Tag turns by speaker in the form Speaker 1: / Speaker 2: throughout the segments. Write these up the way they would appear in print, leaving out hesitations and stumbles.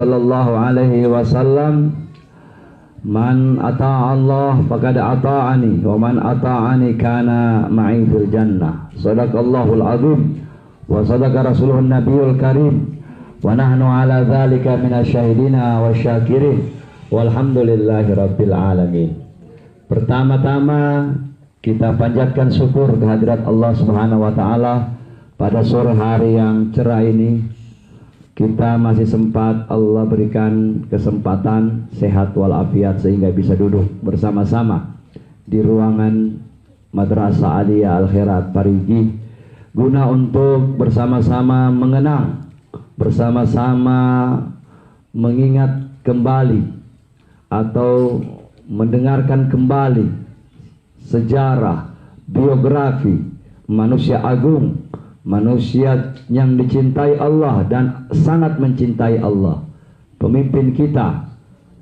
Speaker 1: sallallahu alaihi wasallam, man ata'a Allah faqad ata'ani wa man ata'ani kana ma'i fil jannah. Shadaqallahul azim wa sadaqa rasuluhun nabiyul karim wa nahnu ala dzalika minasyahidina wasyakirin walhamdulillahi rabbil alamin. Pertama-tama kita panjatkan syukur kehadirat Allah Subhanahu wa taala pada sore hari yang cerah ini. Kita masih sempat Allah berikan kesempatan sehat walafiat sehingga bisa duduk bersama-sama di ruangan Madrasah Aliyah Al-Khairat Parigi guna untuk bersama-sama mengenang, bersama-sama mengingat kembali atau mendengarkan kembali sejarah biografi manusia agung, manusia yang dicintai Allah dan sangat mencintai Allah, pemimpin kita,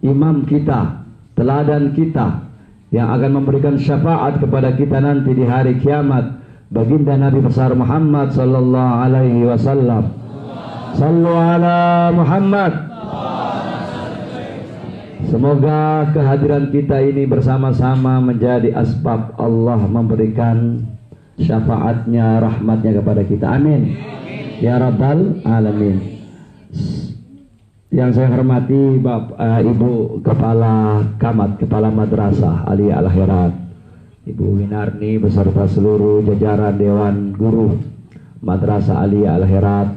Speaker 1: imam kita, teladan kita yang akan memberikan syafaat kepada kita nanti di hari kiamat, baginda Nabi besar Muhammad sallallahu alaihi wasallam. Sallu ala Muhammad. Semoga kehadiran kita ini bersama-sama menjadi asbab Allah memberikan syafaatnya, rahmatnya kepada kita. Amin. Ya Rabbal Alamin. Yang saya hormati Ibu Kepala Kamat, Kepala Madrasah Aliyah Al-Khairat, Ibu Winarni beserta seluruh jajaran Dewan Guru Madrasah Aliyah Al-Khairat,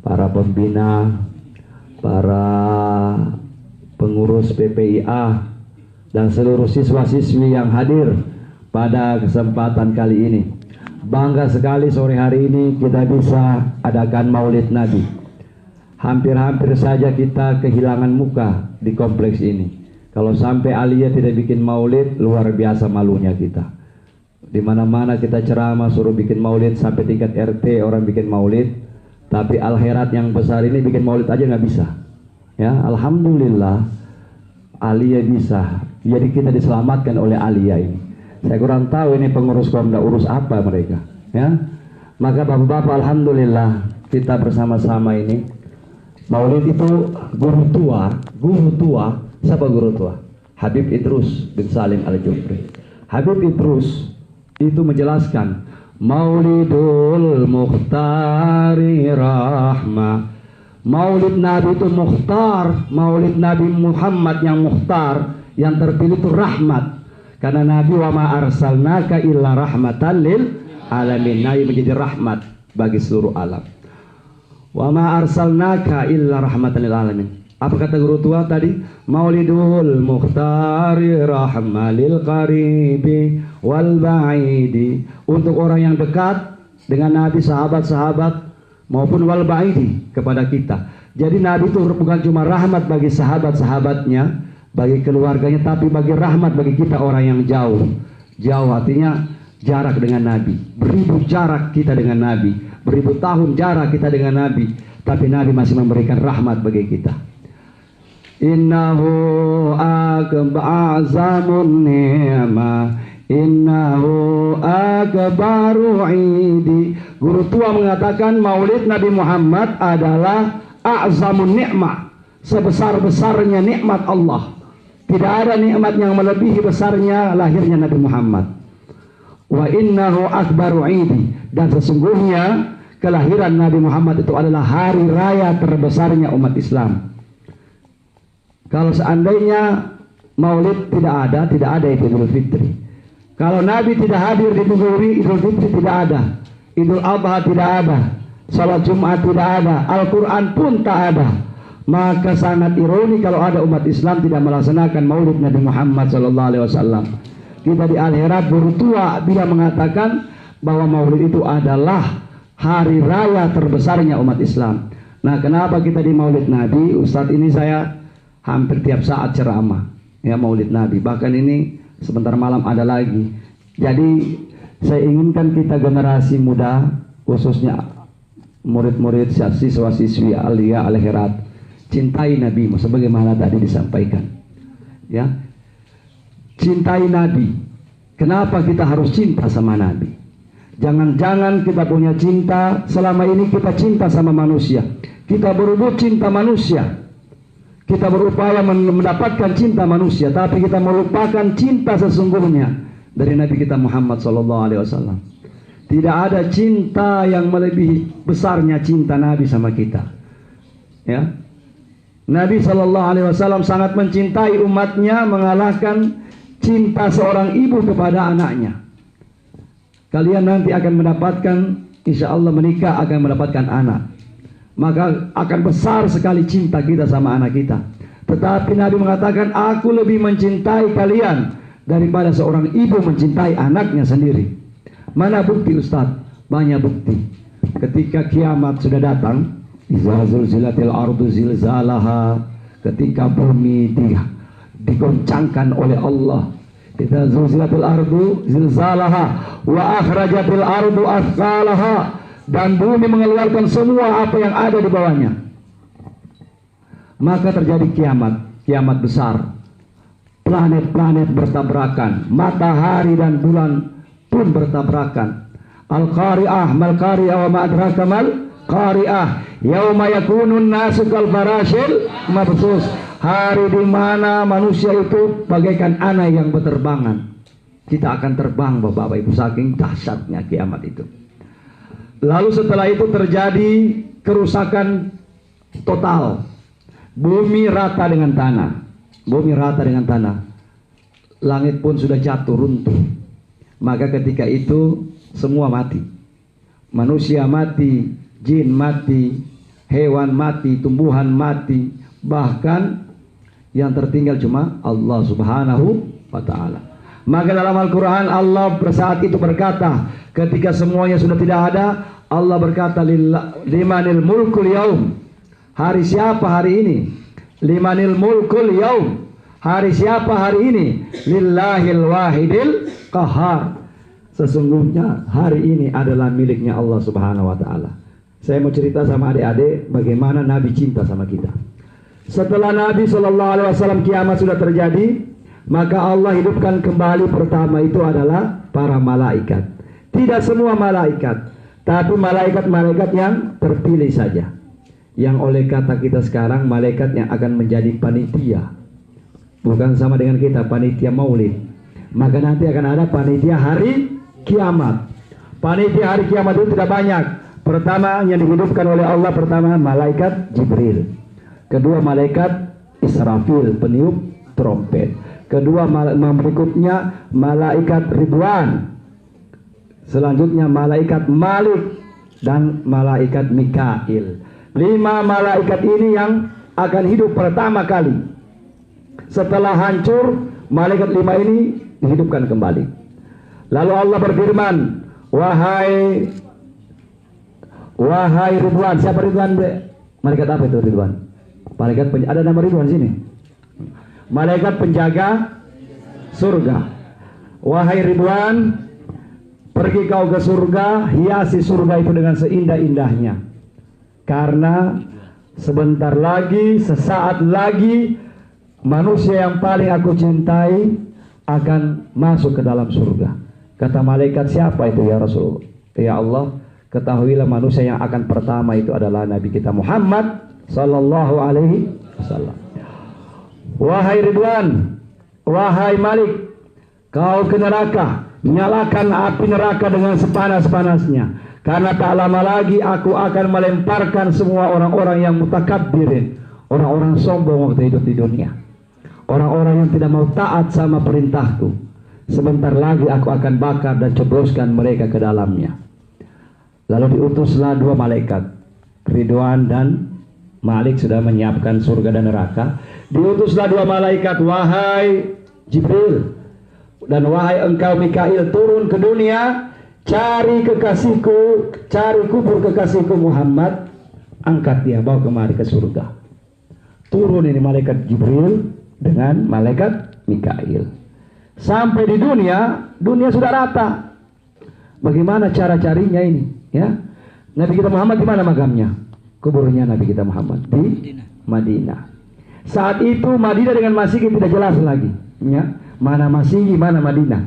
Speaker 1: para pembina, para pengurus PPIA dan seluruh siswa-siswi yang hadir pada kesempatan kali ini. Bangga sekali sore hari ini kita bisa adakan Maulid Nabi. Hampir-hampir saja kita kehilangan muka di kompleks ini. Kalau sampai Aliyah tidak bikin Maulid, luar biasa malunya kita. Di mana-mana kita ceramah suruh bikin Maulid, sampai tingkat RT orang bikin Maulid, tapi Al-Khairat yang besar ini bikin Maulid aja nggak bisa. Ya, alhamdulillah Aliyah bisa. Jadi kita diselamatkan oleh Aliyah ini. Saya kurang tahu ini pengurus Komda urus apa mereka. Ya, maka bapak-bapak, alhamdulillah kita bersama-sama ini. Maulid itu guru tua. Siapa guru tua? Habib Idrus bin Salim Al-Jufri. Habib Idrus itu menjelaskan Maulidul Mukhtari Rahmah. Maulid Nabi itu mukhtar, Maulid Nabi Muhammad yang mukhtar, yang terpilih itu rahmat. Karena Nabi wa ma arsalnaka illa rahmatan lil alamin. Nabi menjadi rahmat bagi seluruh alam. Wa ma arsalnaka illa rahmatan lil alamin. Apa kata guru tua tadi? Maulidul mukhtari rahmalil qaribi wal ba'idi. Untuk orang yang dekat dengan Nabi, sahabat-sahabat maupun wal ba'idi kepada kita. Jadi Nabi itu bukan cuma rahmat bagi sahabat-sahabatnya, bagi keluarganya, tapi bagi rahmat bagi kita orang yang jauh. Jauh artinya jarak dengan Nabi. Beribu jarak kita dengan Nabi, beribu tahun jarak kita dengan Nabi, tapi Nabi masih memberikan rahmat bagi kita. Innahu akbazamun ni'mah, innahu akbaru idi. Guru tua mengatakan Maulid Nabi Muhammad adalah a'zamun ni'mah, sebesar-besarnya nikmat Allah. Tidak ada nikmat yang melebihi besarnya lahirnya Nabi Muhammad. Wa innahu akbaru idi. Dan sesungguhnya kelahiran Nabi Muhammad itu adalah hari raya terbesarnya umat Islam. Kalau seandainya Maulid tidak ada Idul Fitri. Kalau Nabi tidak hadir di Idul Fitri tidak ada, Idul Adha tidak ada, Salat Jumat tidak ada, Al-Quran pun tak ada. Maka sangat ironi kalau ada umat Islam tidak melaksanakan Maulid Nabi Muhammad SAW. Kita di Al-Khairat guru tua bila mengatakan bahwa Maulid itu adalah hari raya terbesarnya umat Islam. Nah, kenapa kita di Maulid Nabi? Ustadz ini saya hampir tiap saat ceramah ya Maulid Nabi. Bahkan ini sebentar malam ada lagi. Jadi saya inginkan kita generasi muda, khususnya murid-murid, siswa-siswi Aliyah Al-Khairat, cintai Nabi sebagaimana tadi disampaikan. Ya, cintai Nabi. Kenapa kita harus cinta sama Nabi? Jangan-jangan kita punya cinta selama ini kita cinta sama manusia. Kita berebut cinta manusia. Kita berupaya mendapatkan cinta manusia, tapi kita melupakan cinta sesungguhnya dari Nabi kita Muhammad SAW. Tidak ada cinta yang melebihi besarnya cinta Nabi sama kita. Ya, Nabi SAW sangat mencintai umatnya, mengalahkan cinta seorang ibu kepada anaknya. Kalian nanti akan mendapatkan, insya Allah menikah akan mendapatkan anak, maka akan besar sekali cinta kita sama anak kita. Tetapi Nabi mengatakan, aku lebih mencintai kalian daripada seorang ibu mencintai anaknya sendiri. Mana bukti Ustaz? Banyak bukti. Ketika kiamat sudah datang, iza zulzilatil ardu zilzalaha, ketika bumi digoncangkan oleh Allah. Iza zulzilatil ardu zilzalaha wa akhrajatil ardu athqalaha, dan bumi mengeluarkan semua apa yang ada di bawahnya. Maka terjadi kiamat besar. Planet-planet bertabrakan, matahari dan bulan pun bertabrakan. Al-Qari'ah, mal-Qari'ah wa ma'adraka mal-Qari'ah, yauma yakunun nasu kal farashil mabsus, hari di mana manusia itu bagaikan anak yang berterbangan. Kita akan terbang Bapak Ibu, saking dahsyatnya kiamat itu. Lalu setelah itu terjadi kerusakan total. Bumi rata dengan tanah. Bumi rata dengan tanah. Langit pun sudah jatuh runtuh. Maka ketika itu semua mati. Manusia mati, jin mati, hewan mati, tumbuhan mati. Bahkan yang tertinggal cuma Allah Subhanahu wa ta'ala. Maka dalam Al-Quran Allah saat itu berkata, ketika semuanya sudah tidak ada, Allah berkata, limanil mulkul yaum. Hari siapa hari ini? Limanil mulkul yaum. Hari siapa hari ini? Lillahil wahidil qahar. Sesungguhnya hari ini adalah miliknya Allah Subhanahu wa ta'ala. Saya mau cerita sama adik-adik bagaimana Nabi cinta sama kita. Setelah Nabi SAW kiamat sudah terjadi, maka Allah hidupkan kembali. Pertama itu adalah para malaikat. Tidak semua malaikat, tapi malaikat-malaikat yang terpilih saja. Yang oleh kata kita sekarang, malaikat yang akan menjadi panitia. Bukan sama dengan kita, panitia maulid. Maka nanti akan ada panitia hari kiamat. Panitia hari kiamat itu tidak banyak. Pertama yang dihidupkan oleh Allah, pertama malaikat Jibril. Kedua malaikat Israfil, peniup trompet. Kedua berikutnya malaikat Ridwan. Selanjutnya malaikat Malik dan malaikat Mikail. 5 malaikat ini yang akan hidup pertama kali. Setelah hancur, malaikat 5 ini dihidupkan kembali. Lalu Allah berfirman, wahai Ridwan. Siapa Ridwan? Malaikat apa itu Ridwan? Malaikat ada nama Ridwan sini. Malaikat penjaga surga. Wahai Ridwan, pergi kau ke surga, hiasi surga itu dengan seindah-indahnya. Karena sebentar lagi, sesaat lagi, manusia yang paling aku cintai akan masuk ke dalam surga. Kata malaikat, siapa itu ya Rasul? Ya Allah, ketahuilah manusia yang akan pertama itu adalah Nabi kita Muhammad sallallahu alaihi wasallam. Wahai Ridwan, wahai Malik, kau ke neraka, nyalakan api neraka dengan sepanas-panasnya. Karena tak lama lagi aku akan melemparkan semua orang-orang yang mutakabbirin, orang-orang sombong waktu hidup di dunia, orang-orang yang tidak mau taat sama perintahku. Sebentar lagi aku akan bakar dan cebloskan mereka ke dalamnya. Lalu diutuslah 2 malaikat, Ridwan dan Malik sudah menyiapkan surga dan neraka. Diutuslah 2 malaikat, wahai Jibril dan wahai engkau Mikail, turun ke dunia, cari kekasihku, cari kubur kekasihku Muhammad, angkat dia, bawa kemari ke surga. Turun ini malaikat Jibril dengan malaikat Mikail. Sampai di dunia sudah rata. Bagaimana cara carinya ini? Ya, Nabi kita Muhammad di mana makamnya? Kuburnya Nabi kita Muhammad di Madinah. Saat itu Madinah dengan Masyigi tidak jelas lagi. Ya, mana Masyigi, mana Madinah.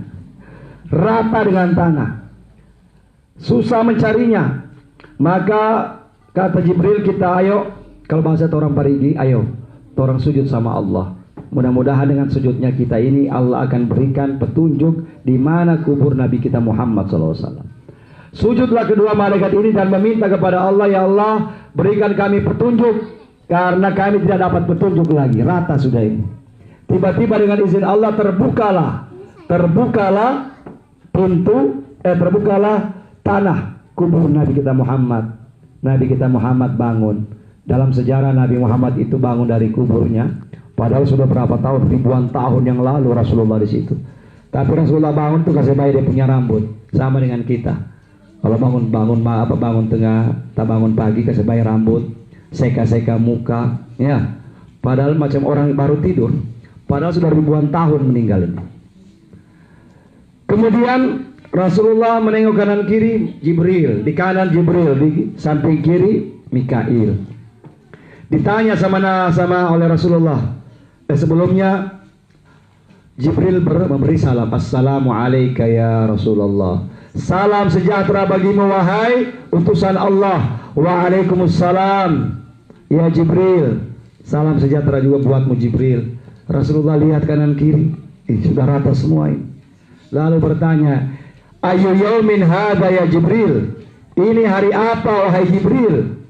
Speaker 1: Rata dengan tanah. Susah mencarinya. Maka kata Jibril, kita ayo, kalau bahasa orang Parigi, ayo orang sujud sama Allah. Mudah-mudahan dengan sujudnya kita ini Allah akan berikan petunjuk di mana kubur Nabi kita Muhammad SAW. Sujudlah kedua malaikat ini dan meminta kepada Allah, ya Allah, berikan kami petunjuk karena kami tidak dapat petunjuk lagi. Rata sudah ini. Tiba-tiba dengan izin Allah terbukalah tanah kubur Nabi kita Muhammad. Nabi kita Muhammad bangun. Dalam sejarah Nabi Muhammad itu bangun dari kuburnya. Padahal sudah berapa tahun, ribuan tahun yang lalu Rasulullah di situ. Tapi Rasulullah bangun tuh kasih bayi dia punya rambut, sama dengan kita. Kalau bangun tengah, tak bangun pagi kasih bayi rambut, seka muka, ya. Padahal macam orang baru tidur. Padahal sudah ribuan tahun meninggal ini. Kemudian Rasulullah menengok kanan kiri, Jibril, di kanan Jibril, di samping kiri Mikail. Ditanya sama oleh Rasulullah. Sebelumnya Jibril memberi salam, assalamu alayka ya Rasulullah, salam sejahtera bagimu wahai utusan Allah. Waalaikumsalam ya Jibril, salam sejahtera juga buatmu Jibril. Rasulullah lihat kanan kiri, sudah rata semua ini. Lalu bertanya, ayu yaumin hadha ya Jibril, ini hari apa wahai Jibril,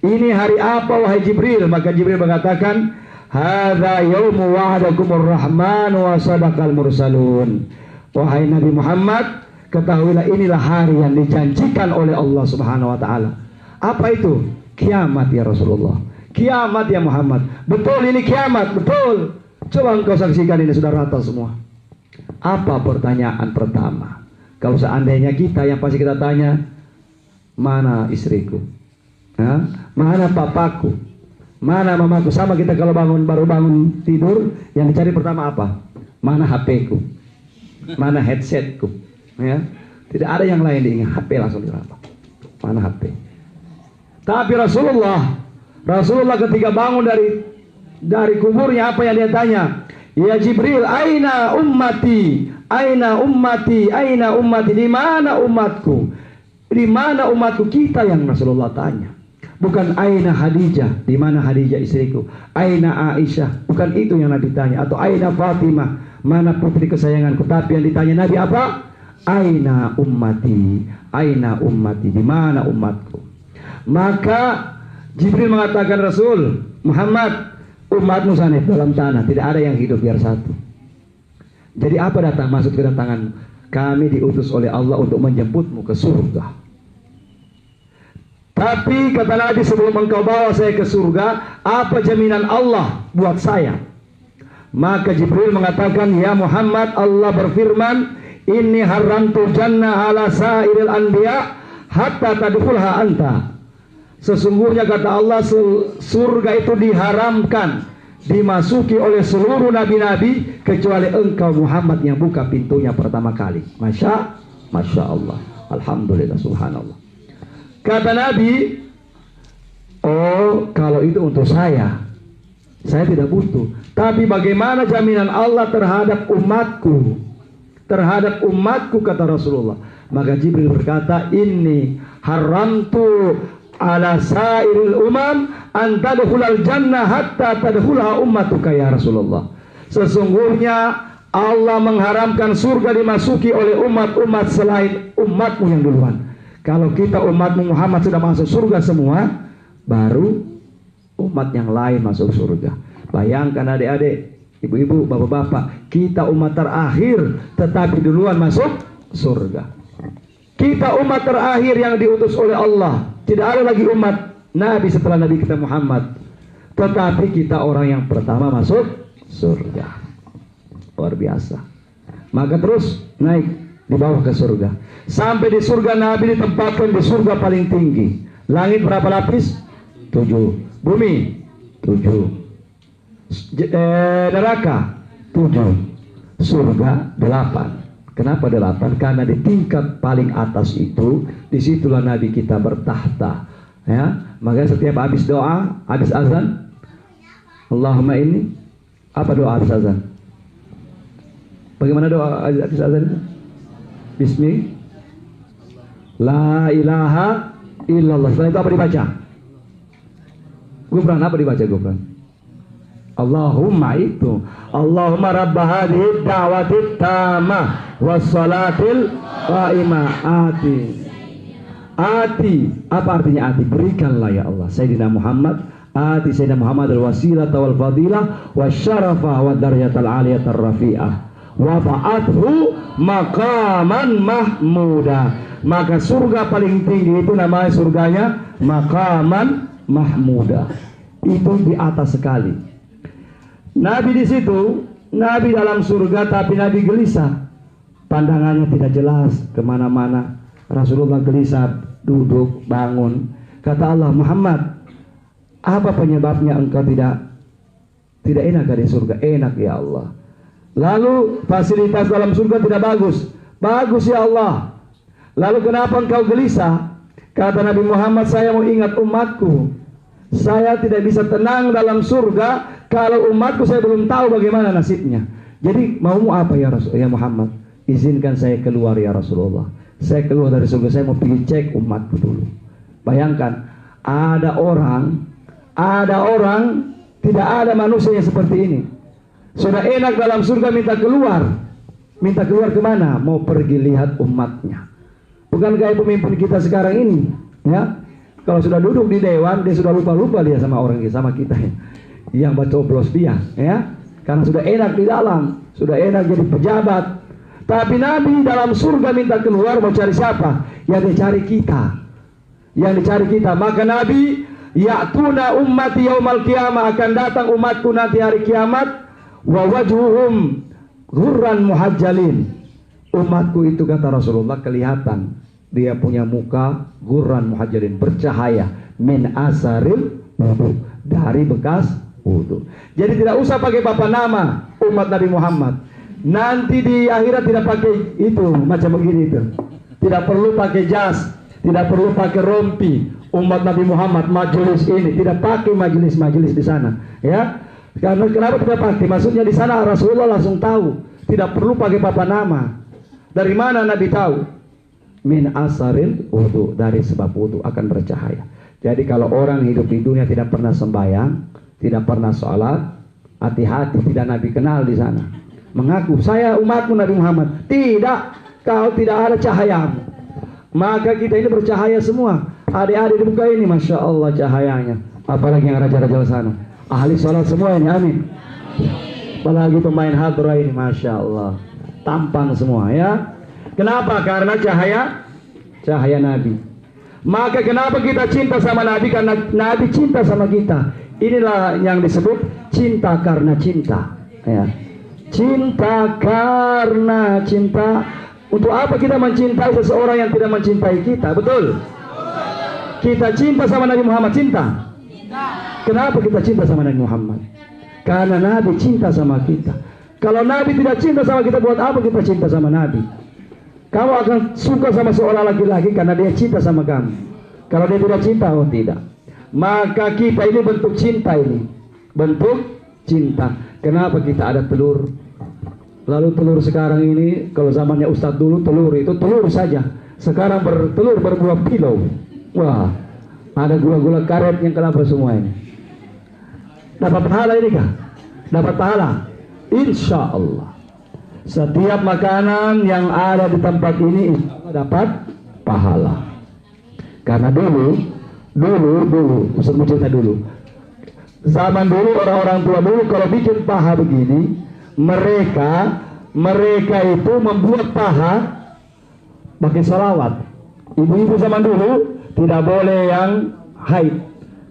Speaker 1: ini hari apa wahai Jibril? Maka Jibril mengatakan, hadza yaumu wa'adakumur rahman wa sadaqal mursalun. Wahai Nabi Muhammad, ketahuilah inilah hari yang dijanjikan oleh Allah Subhanahu wa taala. Apa itu? Kiamat ya Rasulullah. Kiamat ya Muhammad. Betul ini kiamat, betul. Coba engkau saksikan, ini sudah rata semua. Apa pertanyaan pertama? Kalau seandainya kita, yang pasti kita tanya, mana istriku? Mana papaku? Mana mamaku? Sama kita kalau baru bangun tidur, yang dicari pertama apa? Mana HP-ku? Mana headsetku? Ya, tidak ada yang lain diingat, HP langsung diraba. Mana HP? Tapi Rasulullah ketika bangun dari kuburnya, apa yang dia tanya? Ya Jibril, aina ummati? Aina ummati? Aina ummati? Di mana umatku? Di mana umatku? Kita yang Rasulullah tanya. Bukan aina Khadijah, di mana Khadijah istriku, aina Aisyah, bukan itu yang Nabi tanya, atau aina Fatimah, mana putri kesayanganku. Tapi yang ditanya Nabi apa? Aina ummati, di mana umatku. Maka Jibril mengatakan, Rasul Muhammad, umatmu sana dalam tanah, tidak ada yang hidup biar satu. Jadi apa maksud kedatangan? Kami diutus oleh Allah untuk menjemputmu ke surga. Tapi kata Nabi, sebelum engkau bawa saya ke surga, apa jaminan Allah buat saya? Maka Jibril mengatakan, ya Muhammad, Allah berfirman, inni haramtu jannah ala sa'iril anbiya hatta tadkhulha anta. Sesungguhnya kata Allah, surga itu diharamkan dimasuki oleh seluruh nabi-nabi kecuali engkau Muhammad yang buka pintunya pertama kali. Masya Allah, alhamdulillah, subhanallah. Kata Nabi, oh kalau itu untuk saya tidak butuh. Tapi bagaimana jaminan Allah terhadap umatku? Terhadap umatku, kata Rasulullah. Maka Jibril berkata, inni haramtu ala sairil umam an tadkhulal jannah hatta tadkhulha ummatuka ya Rasulullah. Sesungguhnya Allah mengharamkan surga dimasuki oleh umat-umat selain umatmu yang duluan. Kalau kita umatmu Muhammad sudah masuk surga semua, baru umat yang lain masuk surga. Bayangkan adik-adik, ibu-ibu, bapak-bapak, kita umat terakhir tetapi duluan masuk surga. Kita umat terakhir yang diutus oleh Allah. Tidak ada lagi umat Nabi setelah Nabi kita Muhammad. Tetapi kita orang yang pertama masuk surga. Luar biasa. Maka terus naik, dibawa ke surga. Sampai di surga Nabi ditempatkan di surga paling tinggi. Langit berapa lapis? 7. Bumi 7. Neraka 7. Surga 8. Kenapa 8? Karena di tingkat paling atas itu, disitulah Nabi kita bertahta. Ya, maka setiap habis doa, habis azan, Allahumma ini, apa doa habis azan? Bagaimana doa habis azan itu? Bismi la ilaha illallah. Setelah itu apa dibaca? Gufran, apa dibaca Gufran? Allahumma itu Allahumma rabb hadhihi da'wati tamah wassalatil qa'imah ati. Apa artinya ati? Berikanlah ya Allah Sayyidina Muhammad, ati Sayyidina Muhammad al-wasilah wal fadilah wasyarafah wa darjatal aliyah rafi'ah wa fa'athu maqaman mahmuda. Maka surga paling tinggi itu namanya surganya maqaman mahmuda, itu di atas sekali. Nabi di situ, Nabi dalam surga, tapi Nabi gelisah, pandangannya tidak jelas kemana-mana. Rasulullah gelisah, duduk, bangun. Kata Allah, Muhammad, apa penyebabnya engkau tidak enak di surga? Enak ya Allah. Lalu fasilitas dalam surga tidak bagus. Bagus ya Allah. Lalu kenapa engkau gelisah? Kata Nabi Muhammad, saya mau ingat umatku. Saya tidak bisa tenang dalam surga kalau umatku saya belum tahu bagaimana nasibnya. Jadi maumu apa ya Rasul, ya Muhammad? Izinkan saya keluar ya Rasulullah. Saya keluar dari surga, saya mau pergi cek umatku dulu. Bayangkan, ada orang, tidak ada manusia yang seperti ini. Sudah enak dalam surga, minta keluar. Minta keluar kemana? Mau pergi lihat umatnya. Bukan kayak pemimpin kita sekarang ini, ya. Kalau sudah duduk di dewan, dia sudah lupa dia sama orang, sama kita ya. Yang bacoblos dia, ya. Karena sudah enak di dalam, sudah enak jadi pejabat. Tapi Nabi dalam surga minta keluar, mau cari siapa? Yang dicari kita. Maka Nabi, ya'tuna ummati yaumal qiyamah, akan datang umatku nanti hari kiamat, wa wajhuhum ghurran muhajjalin. Umatku itu kata Rasulullah kelihatan, dia punya muka ghurran muhajjalin, bercahaya, min asaril wudu, dari bekas wudu. Jadi tidak usah pakai papan nama umat Nabi Muhammad. Nanti di akhirat tidak pakai itu macam begini itu. Tidak perlu pakai jas, tidak perlu pakai rompi. Umat Nabi Muhammad majelis ini tidak pakai majelis di sana, ya. Karena kenapa tidak pakai? Maksudnya di sana Rasulullah langsung tahu, tidak perlu pakai papan nama. Dari mana Nabi tahu? Min asaril wudu, dari sebab wudu akan bercahaya. Jadi kalau orang hidup di dunia tidak pernah sembahyang, tidak pernah sholat, hati-hati, tidak Nabi kenal di sana. Mengaku saya umatmu Nabi Muhammad. Tidak, kau tidak ada cahayamu. Maka kita ini bercahaya semua. Adik-adik di muka ini, Masya Allah cahayanya. Apalagi yang raja-raja di sana, ahli sholat semua ini, amin. Apalagi pemain hadra ini, Masya Allah, tampan semua ya. Kenapa? Karena cahaya Nabi. Maka kenapa kita cinta sama Nabi? Karena Nabi cinta sama kita. Inilah yang disebut cinta karena cinta, ya. Cinta karena cinta. Untuk apa kita mencintai seseorang yang tidak mencintai kita? Betul? Kita cinta sama Nabi Muhammad, cinta. Kenapa kita cinta sama Nabi Muhammad? Karena Nabi cinta sama kita. Kalau Nabi tidak cinta sama kita, buat apa kita cinta sama Nabi? Kamu akan suka sama seorang laki-laki karena dia cinta sama kamu. Kalau dia tidak cinta, oh tidak. Maka kita ini bentuk cinta ini. Bentuk cinta. Kenapa kita ada telur? Lalu telur sekarang ini, kalau zamannya Ustadz dulu telur itu telur saja. Sekarang bertelur berbuah pilau. Wah, ada gula-gula karet yang kenapa semua ini. Dapat pahala ini kah? Dapat pahala? Insya Allah. Setiap makanan yang ada di tempat ini dapat pahala. Karena dulu Ustaz mau cerita dulu. Zaman dulu orang-orang tua dulu kalau bikin paha begini, mereka itu membuat paha pakai salawat. Ibu-ibu zaman dulu tidak boleh yang haid.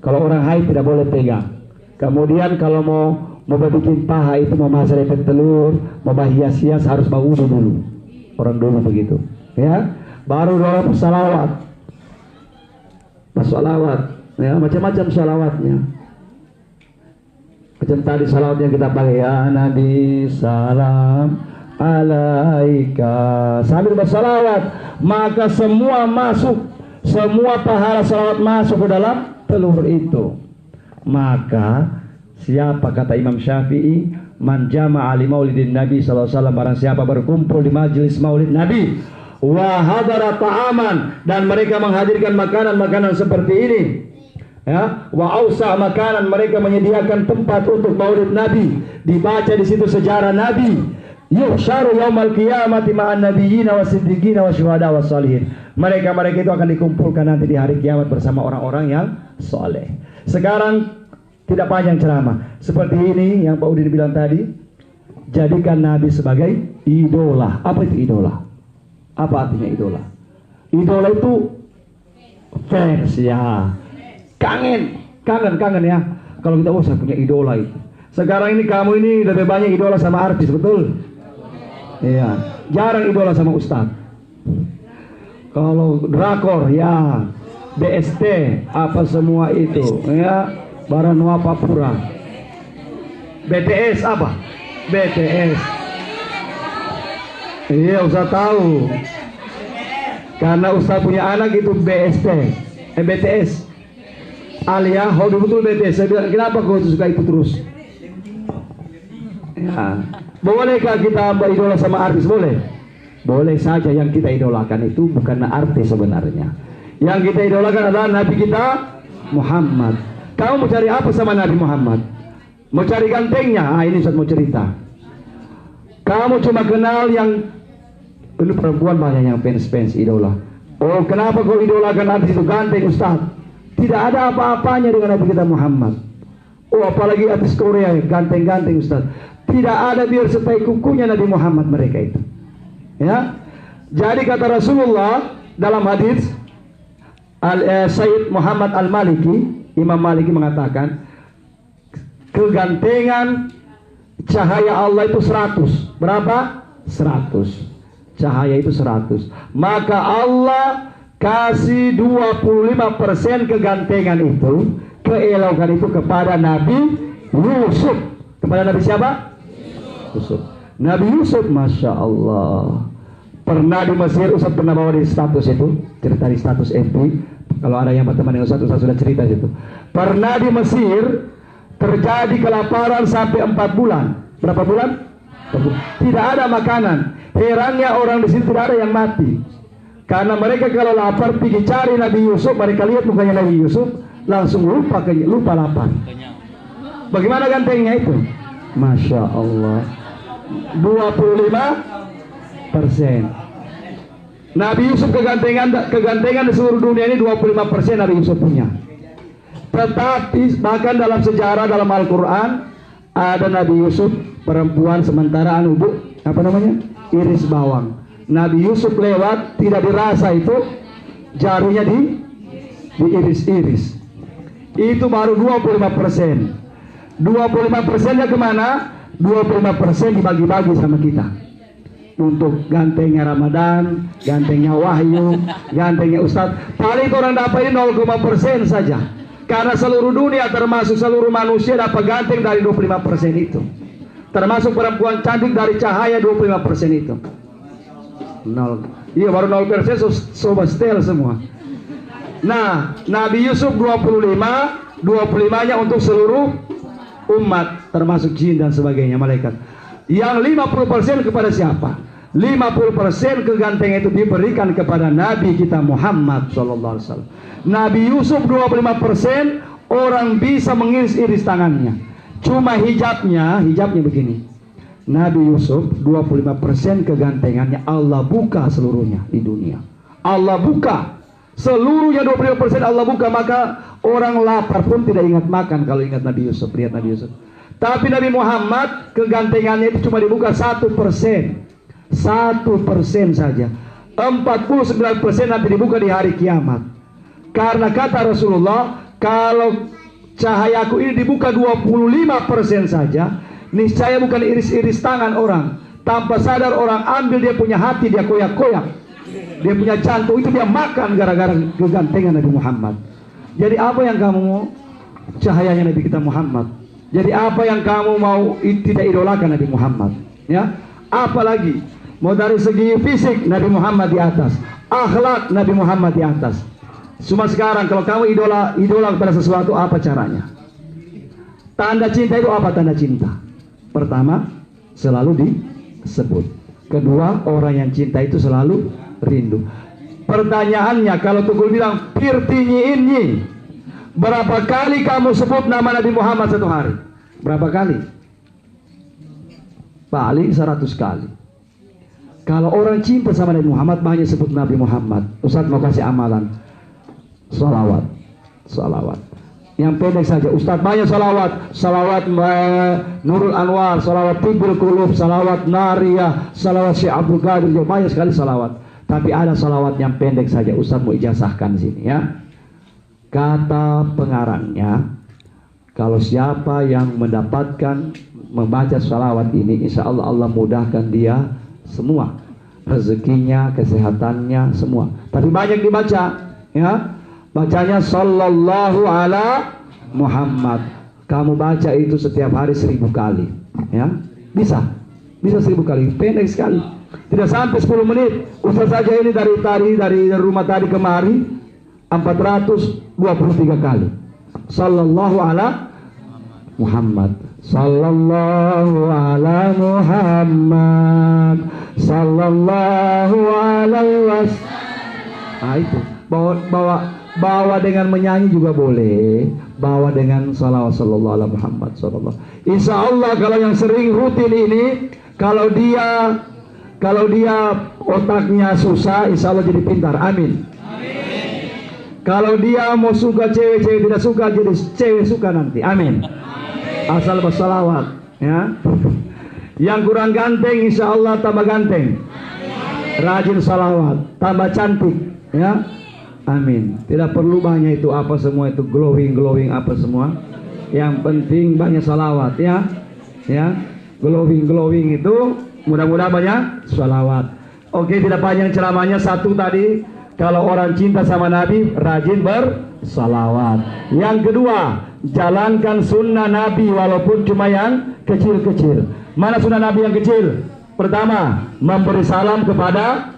Speaker 1: Kalau orang haid tidak boleh pegang. Kemudian kalau mau bikin paha itu, mau masak telur, mau hias-hias harus berwudu dulu. Orang dulu begitu, ya. Baru orang bersalawat, ya, macam-macam salawatnya. Macam tadi salawatnya kita pakai, ya Nabi salam alaika, sambil bersalawat, maka semua masuk, semua pahala salawat masuk ke dalam telur itu. Maka siapa, kata Imam Syafi'i, man jama'a li maulidin Nabi sallallahu alaihi wasallam, barang siapa berkumpul di majelis maulid Nabi, wa hadara ta'aman, dan mereka menghadirkan makanan-makanan seperti ini, Ya, wa ausa makanan, mereka menyediakan tempat untuk maulid Nabi, dibaca di situ sejarah Nabi. Yuhsyaru yaumal qiyamati ma'an nabiyina wasiddiqina wasyuhada wassalihin. Mereka itu akan dikumpulkan nanti di hari kiamat bersama orang-orang yang soleh. Sekarang tidak panjang ceramah. Seperti ini yang Pak Udin bilang tadi, jadikan Nabi sebagai idola. Apa itu idola? Apa artinya idola? Idola itu fans ya. Kangen ya. Kalau kita saya punya idola itu. Sekarang ini kamu ini lebih banyak idola sama artis, betul? Iya. Jarang idola sama ustaz. Kalau drakor ya, BST apa semua itu ya, Baranua Papura. BTS apa? BTS. Iya, Ustaz tahu. Karena Ustaz punya anak itu BST, BTS. Alia, hobi betul BTS. Saya bilang, kenapa kau suka itu terus? Ya. Bolehkah kita beridola sama artis? Boleh. Boleh saja. Yang kita idolakan itu bukan artis sebenarnya. Yang kita idolakan adalah Nabi kita Muhammad. Kamu mau cari apa sama Nabi Muhammad? Mau cari gantengnya? Ini Ustaz mau cerita. Kamu cuma kenal yang dulu perempuan banyak yang fans idola. Oh, kenapa kau idolakan artis itu ganteng Ustaz? Tidak ada apa-apanya dengan Nabi kita Muhammad. Oh, apalagi artis Korea ganteng-ganteng Ustaz. Tidak ada biar setai kukunya Nabi Muhammad mereka itu. Ya. Jadi kata Rasulullah dalam hadis Sayyid Muhammad Al-Maliki, Imam Maliki mengatakan, kegantengan cahaya Allah itu 100. Berapa? 100. Cahaya itu 100. Maka Allah kasih 25% kegantengan itu, keelokan itu kepada Nabi Yusuf. Kepada Nabi siapa? Yusuf. Nabi Yusuf, Masya Allah. Pernah di Mesir, Ustaz pernah bawa di status itu, cerita di status FB. Kalau ada yang berteman dengan Ustaz sudah cerita itu. Pernah di Mesir terjadi kelaparan sampai 4 bulan. Berapa bulan? Tidak ada makanan. Herannya orang di sini tidak ada yang mati. Karena mereka kalau lapar pergi cari Nabi Yusuf, mereka lihat mukanya Nabi Yusuf, langsung lupa lapar. Bagaimana gantengnya itu? Masya Allah. 25%. Nabi Yusuf kegantengan di seluruh dunia ini 25% Nabi Yusuf punya. Tetapi bahkan dalam sejarah dalam Al-Quran ada Nabi Yusuf perempuan sementara iris bawang. Nabi Yusuf lewat tidak dirasa itu jarinya diiris-iris. Itu baru 25%. 25%-nya kemana? 25% dibagi-bagi sama kita. Untuk gantengnya Ramadan, gantengnya Wahyu, gantengnya Ustadz. Paling orang dapat 0,% saja. Karena seluruh dunia termasuk seluruh manusia dapat ganteng dari 25% itu. Termasuk perempuan cantik dari cahaya 25% itu. 0. Iya, baru 0% sobat setel semua. Nah, Nabi Yusuf 25-nya untuk seluruh umat, termasuk jin dan sebagainya, malaikat. Yang 50% kepada siapa? 50% kegantengan itu diberikan kepada Nabi kita Muhammad SAW. Nabi Yusuf 25% orang bisa mengiris-iris tangannya. Cuma hijabnya begini. Nabi Yusuf 25% kegantengannya Allah buka seluruhnya di dunia. Allah buka seluruhnya 25% Allah buka, maka orang lapar pun tidak ingat makan kalau ingat Nabi Yusuf. Lihat Nabi Yusuf. Tapi Nabi Muhammad kegantengannya itu cuma dibuka 1%. 1% saja. 49% nanti dibuka di hari kiamat. Karena kata Rasulullah, kalau cahayaku ini dibuka 25% saja, niscaya bukan iris-iris tangan orang. Tanpa sadar orang ambil dia punya hati, dia koyak-koyak. Dia punya jantung, itu dia makan gara-gara kegantengan Nabi Muhammad. Jadi apa yang kamu mau? Cahayanya Nabi kita Muhammad. Jadi apa yang kamu mau tidak idolakan Nabi Muhammad? Ya, apalagi mau dari segi fisik Nabi Muhammad di atas, akhlak Nabi Muhammad di atas. Cuma sekarang kalau kamu idola kepada sesuatu, apa caranya? Tanda cinta itu apa tanda cinta? Pertama, selalu disebut. Kedua, orang yang cinta itu selalu rindu. Pertanyaannya, kalau Tukul bilang pirtinyi ini, Berapa kali kamu sebut nama Nabi Muhammad satu hari? Berapa kali? Paling 100 kali. Kalau orang cinta sama Nabi Muhammad, banyak sebut Nabi Muhammad. Ustaz mau kasih amalan. Salawat. Salawat. Yang pendek saja. Ustaz banyak salawat. Salawat Nurul Anwar, salawat Tibbul Qulub, salawat Nariyah, salawat Syekh Abdul Qadir. Banyak sekali salawat. Tapi ada salawat yang pendek saja. Ustaz mau ijazahkan sini ya. Kata pengarangnya, kalau siapa yang mendapatkan membaca salawat ini, insya Allah Allah mudahkan dia semua, rezekinya, kesehatannya, semua. Tapi banyak dibaca ya. Bacanya sallallahu ala Muhammad. Kamu baca itu setiap hari 1000 kali ya. Bisa 1000 kali. Pendek sekali, tidak sampai 10 menit. Ustaz saja ini dari rumah tadi kemari 423 kali sallallahu ala Muhammad, sallallahu ala Muhammad, sallallahu alaihi wasallam. Ah, itu bawa dengan menyanyi juga boleh, bawa dengan salawat sallallahu ala Muhammad sallallahu. Insya Allah kalau yang sering rutin ini, kalau dia otaknya susah, insya Allah jadi pintar. Amin. Kalau dia mau suka cewek tidak suka, jadi cewek suka nanti. Amin. Asal bersalawat ya. Yang kurang ganteng insya Allah tambah ganteng. Rajin salawat, tambah cantik ya. Amin. Tidak perlu banyak itu apa semua itu glowing apa semua. Yang penting banyak salawat ya. Ya. Glowing itu mudah-mudahan banyak salawat. Oke, tidak panjang ceramahnya. Satu tadi, kalau orang cinta sama Nabi, rajin bersalawat. Yang kedua, jalankan sunnah Nabi walaupun cuma yang kecil-kecil. Mana sunnah Nabi yang kecil? Pertama, memberi salam kepada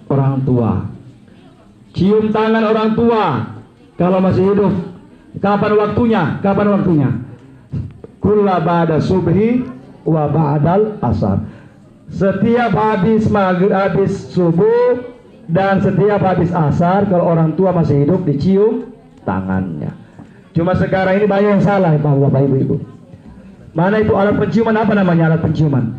Speaker 1: orang tua. Cium tangan orang tua kalau masih hidup. Kapan waktunya? Kulla ba'da subhi wa ba'dal asar. Setiap habis maghrib, habis subuh, dan setiap habis asar, kalau orang tua masih hidup, dicium tangannya. Cuma sekarang ini banyak yang salah, Bapak Ibu. Mana itu alat penciuman? Apa namanya alat penciuman?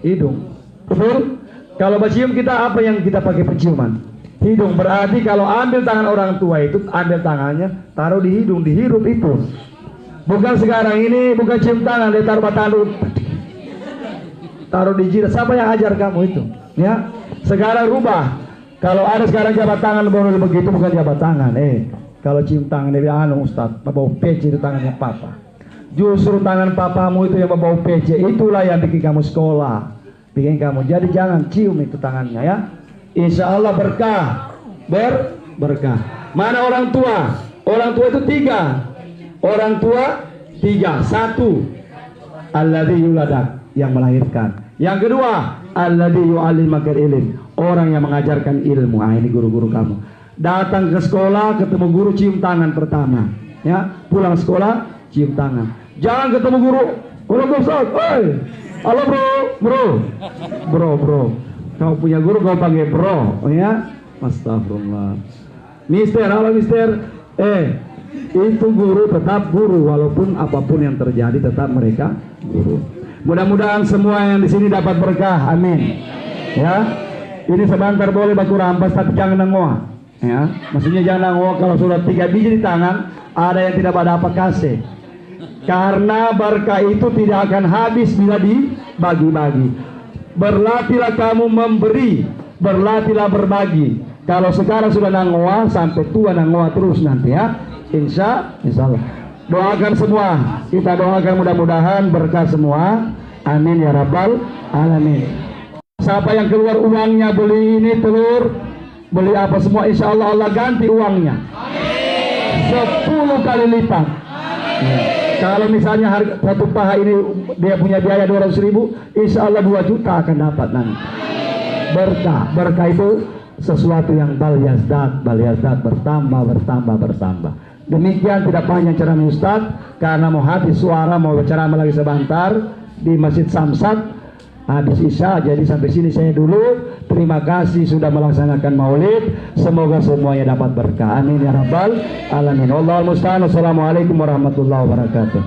Speaker 1: Hidung. Betul? Kalau mencium kita, apa yang kita pakai penciuman? Hidung. Berarti kalau ambil tangan orang tua itu, ambil tangannya, taruh di hidung, dihirup itu. Bukan sekarang ini, bukan cium tangan, dia taruh batang, taruh di jidat. Siapa yang ajar kamu itu? Ya. Sekarang rubah. Kalau ada sekarang jabat tangan begitu, bukan jabat tangan. Kalau cium tangan dia bilang, Ustaz, bau pece itu tangannya papa. Justru tangan papamu itu yang bau pece. Itulah yang bikin kamu sekolah, bikin kamu. Jadi jangan cium itu tangannya ya. Insya Allah berkah, berkah. Mana orang tua? Orang tua itu 3. Orang tua 3. 1, alladzi yuladak, yang melahirkan. Yang kedua, alladzi yu'allimakal ilm, orang yang mengajarkan ilmu. Ini guru-guru kamu. Datang ke sekolah, ketemu guru, cium tangan pertama ya. Pulang sekolah, cium tangan. Jangan ketemu guru, Ustaz, halo bro. Kau punya guru, kau panggil bro ya. Astagfirullah. Mister, halo mister. Itu guru tetap guru, walaupun apapun yang terjadi tetap mereka guru. Mudah-mudahan semua yang di sini dapat berkah. Amin. Ya. Ini sebentar boleh baku rampas, tapi jangan nengoa. Ya. Maksudnya jangan nengoa kalau sudah 3 biji di tangan, ada yang tidak pada apa kasih. Karena berkah itu tidak akan habis bila dibagi-bagi. Berlatihlah kamu memberi, berlatihlah berbagi. Kalau sekarang sudah nengoa, sampai tua nengoa terus nanti ya. Insya Allah. Doakan semua, kita doakan mudah-mudahan berkah semua. Amin ya rabbal alamin. Siapa yang keluar uangnya beli ini telur, beli apa semua, insya Allah Allah ganti uangnya 10 kali lipat. Kalau misalnya harga satu paha ini dia punya biaya 200.000, insya Allah 2 juta akan dapat nanti. Berkah itu sesuatu yang bal yazdad, bertambah. Demikian, tidak panjang ceramah Ustaz karena mau habis suara, mau berceramah lagi sebentar di Masjid Samsat. habis isya. Jadi sampai sini saya dulu. Terima kasih sudah melaksanakan maulid. Semoga semuanya dapat berkah. Amin ya rabbal alamin. Wallahul musta'an. Assalamualaikum warahmatullahi wabarakatuh.